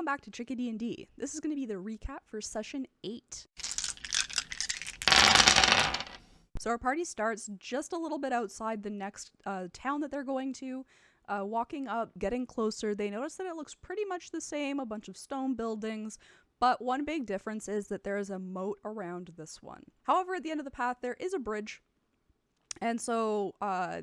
back to Chickadee D&D. This is going to be the recap for session 8. So our party starts just a little bit outside the next town that they're going to. Walking up, getting closer, they notice that it looks pretty much the same, a bunch of stone buildings, but one big difference is that there is a moat around this one. However, at the end of the path, there is a bridge. And so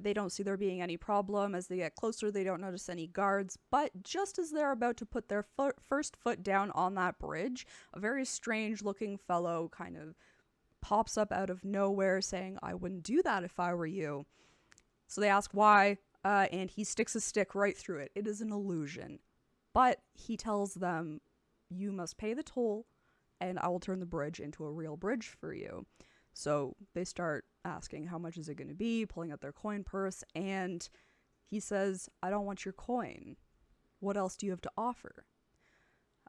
they don't see there being any problem. As they get closer, they don't notice any guards. But just as they're about to put their first foot down on that bridge, a very strange looking fellow kind of pops up out of nowhere saying, "I wouldn't do that if I were you." So they ask why, and he sticks a stick right through it. It is an illusion. But he tells them, "You must pay the toll, and I will turn the bridge into a real bridge for you." So they start asking, how much is it going to be, pulling out their coin purse, and he says, "I don't want your coin. What else do you have to offer?"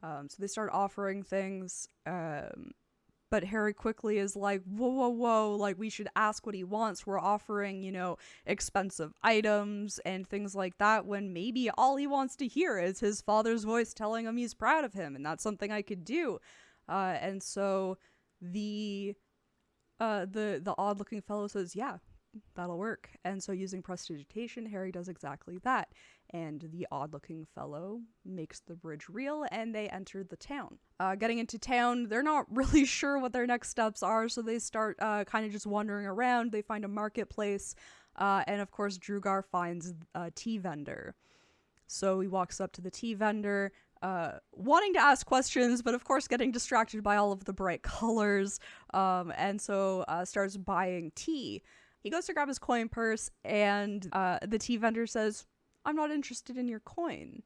So they start offering things, but Harry quickly is like, whoa, like, we should ask what he wants. We're offering, expensive items and things like that, when maybe all he wants to hear is his father's voice telling him he's proud of him, and that's something I could do. And so the odd-looking fellow says, "Yeah, that'll work." And so using prestidigitation, Harry does exactly that. And the odd-looking fellow makes the bridge real, and they enter the town. Getting into town, they're not really sure what their next steps are, so they start kind of just wandering around. They find a marketplace, and of course, Drugar finds a tea vendor. So he walks up to the tea vendor, wanting to ask questions, but of course getting distracted by all of the bright colors, and so starts buying tea. He goes to grab his coin purse, and the tea vendor says, "I'm not interested in your coin.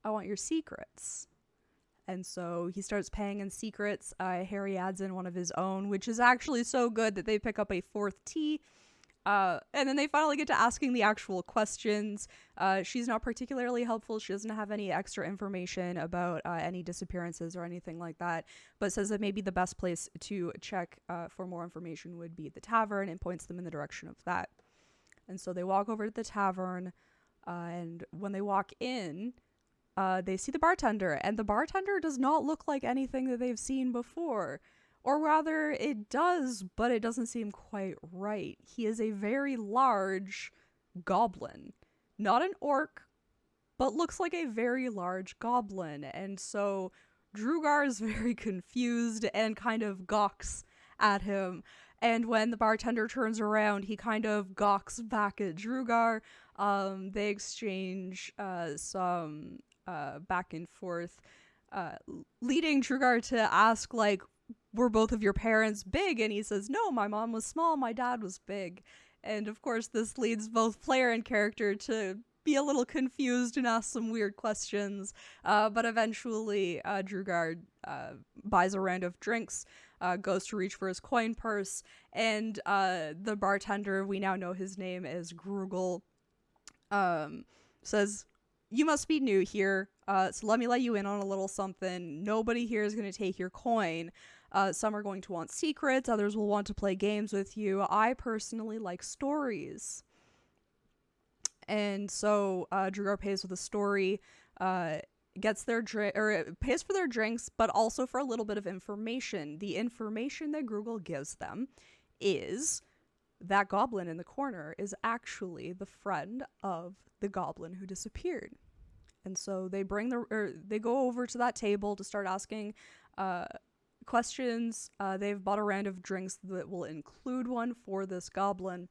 I want your secrets." And so he starts paying in secrets. Harry adds in one of his own, which is actually so good that they pick up a 4th tea. And then they finally get to asking the actual questions. She's not particularly helpful. She doesn't have any extra information about any disappearances or anything like that, but says that maybe the best place to check for more information would be the tavern, and points them in the direction of that. And so they walk over to the tavern, and when they walk in, they see the bartender, and the bartender does not look like anything that they've seen before. Or rather, it does, but it doesn't seem quite right. He is a very large goblin. Not an orc, but looks like a very large goblin. And so Drugar is very confused and kind of gawks at him. And when the bartender turns around, he kind of gawks back at Drugar. They exchange some back and forth, leading Drugar to ask, like, "Were both of your parents big?" And he says, "No, my mom was small, my dad was big." And of course, this leads both player and character to be a little confused and ask some weird questions. But eventually, Drugar buys a round of drinks, goes to reach for his coin purse, and the bartender, we now know his name is Grugel, says, "You must be new here, so let me let you in on a little something. Nobody here is going to take your coin. Some are going to want secrets, others will want to play games with you. I personally like stories." And so Drugar pays with a story, gets their pays for their drinks, but also for a little bit of information. The information that Grugel gives them is that goblin in the corner is actually the friend of the goblin who disappeared. And so they they go over to that table to start asking questions. They've bought a round of drinks that will include one for this goblin,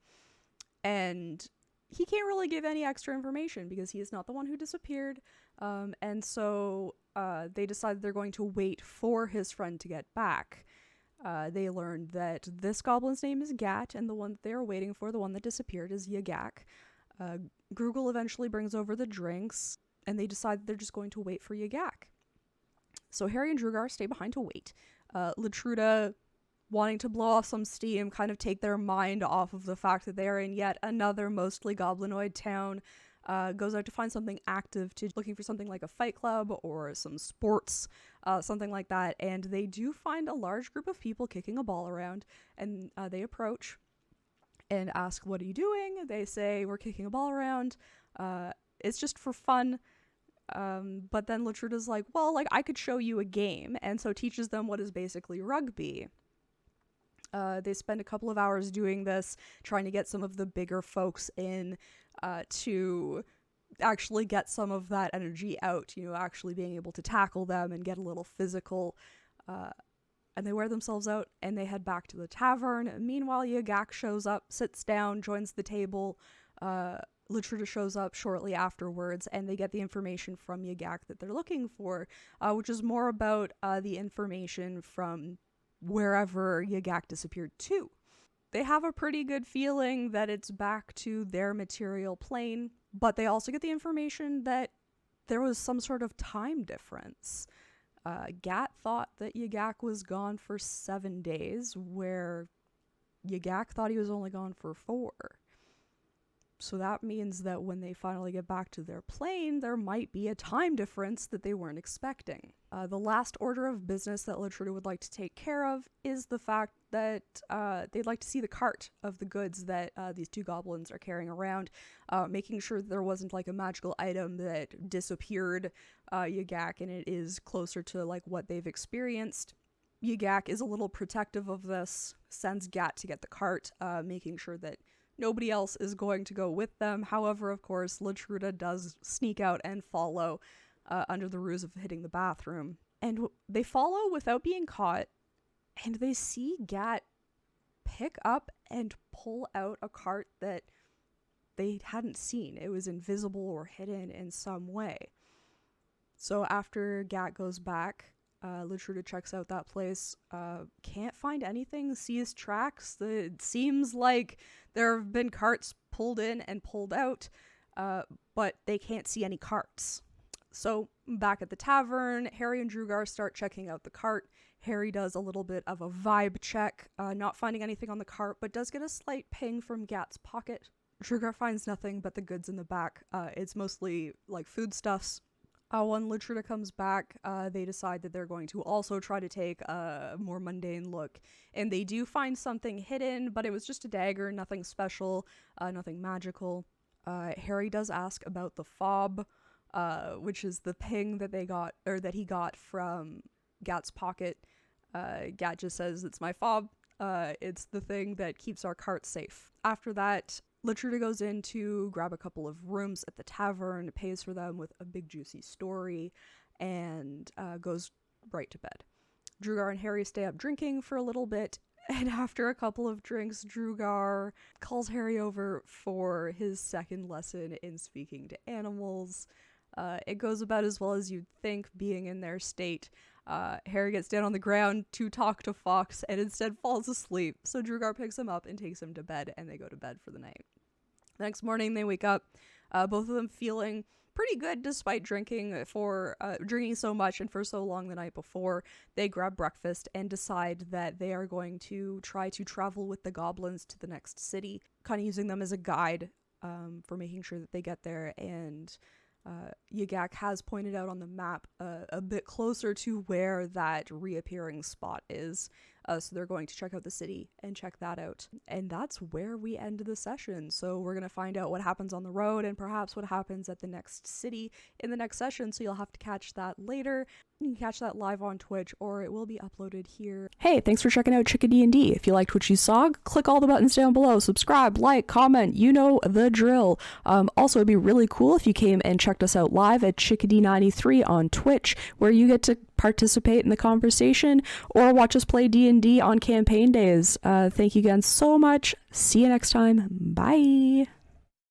and he can't really give any extra information because he is not the one who disappeared. And so they decide they're going to wait for his friend to get back. They learned that this goblin's name is Gat, and the one that they are waiting for, the one that disappeared, is Yagak. Grugel eventually brings over the drinks, and they decide that they're just going to wait for Yagak. So Harry and Drugar stay behind to wait. Latruda, wanting to blow off some steam, kind of take their mind off of the fact that they are in yet another mostly goblinoid town, goes out to find something active, looking for something like a fight club or some sports, something like that. And they do find a large group of people kicking a ball around, and they approach and ask, "What are you doing?" They say, "We're kicking a ball around. It's just for fun." But then Latruda's like, well, like, I could show you a game, and so teaches them what is basically rugby. They spend a couple of hours doing this, trying to get some of the bigger folks in to actually get some of that energy out, actually being able to tackle them and get a little physical. And they wear themselves out and they head back to the tavern. Meanwhile, Yagak shows up, sits down, joins the table. Latruda shows up shortly afterwards, and they get the information from Yagak that they're looking for, which is more about the information from wherever Yagak disappeared to. They have a pretty good feeling that it's back to their material plane, but they also get the information that there was some sort of time difference. Gat thought that Yagak was gone for 7 days, where Yagak thought he was only gone for 4. So that means that when they finally get back to their plane, there might be a time difference that they weren't expecting. The last order of business that Latruda would like to take care of is the fact that they'd like to see the cart of the goods that these 2 goblins are carrying around, making sure that there wasn't like a magical item that disappeared Yagak and it is closer to like what they've experienced. Yagak is a little protective of this, sends Gat to get the cart, making sure that nobody else is going to go with them. However, of course, Latruda does sneak out and follow under the ruse of hitting the bathroom. And they follow without being caught, and they see Gat pick up and pull out a cart that they hadn't seen. It was invisible or hidden in some way. So after Gat goes back, Latruda checks out that place, can't find anything, sees tracks. It seems like there have been carts pulled in and pulled out, but they can't see any carts. So back at the tavern, Harry and Drugar start checking out the cart. Harry does a little bit of a vibe check, not finding anything on the cart, but does get a slight ping from Gat's pocket. Drugar finds nothing but the goods in the back. It's mostly like foodstuffs. When Latruda comes back, they decide that they're going to also try to take a more mundane look. And they do find something hidden, but it was just a dagger, nothing special, nothing magical. Harry does ask about the fob, which is the ping that they got, or that he got from Gat's pocket. Gat just says, it's my fob. It's the thing that keeps our cart safe. After that, Latruda goes in to grab a couple of rooms at the tavern, pays for them with a big juicy story, and goes right to bed. Drugar and Harry stay up drinking for a little bit, and after a couple of drinks, Drugar calls Harry over for his second lesson in speaking to animals. It goes about as well as you'd think, being in their state. Harry gets down on the ground to talk to Fox and instead falls asleep, so Drugar picks him up and takes him to bed, and they go to bed for the night. The next morning they wake up, both of them feeling pretty good despite drinking so much and for so long the night before. They grab breakfast and decide that they are going to try to travel with the goblins to the next city, kind of using them as a guide for making sure that they get there. And Yagak has pointed out on the map a bit closer to where that reappearing spot is. So they're going to check out the city and check that out. And that's where we end the session. So we're going to find out what happens on the road and perhaps what happens at the next city in the next session. So you'll have to catch that later. You can catch that live on Twitch, or it will be uploaded here. Hey, thanks for checking out Chicka D&D. If you liked what you saw, click all the buttons down below. Subscribe, like, comment, you know the drill. Also, it'd be really cool if you came and checked us out live at Chickadee93 on Twitch, where you get to participate in the conversation or watch us play D&D on campaign days. Thank you again so much. See you next time. Bye.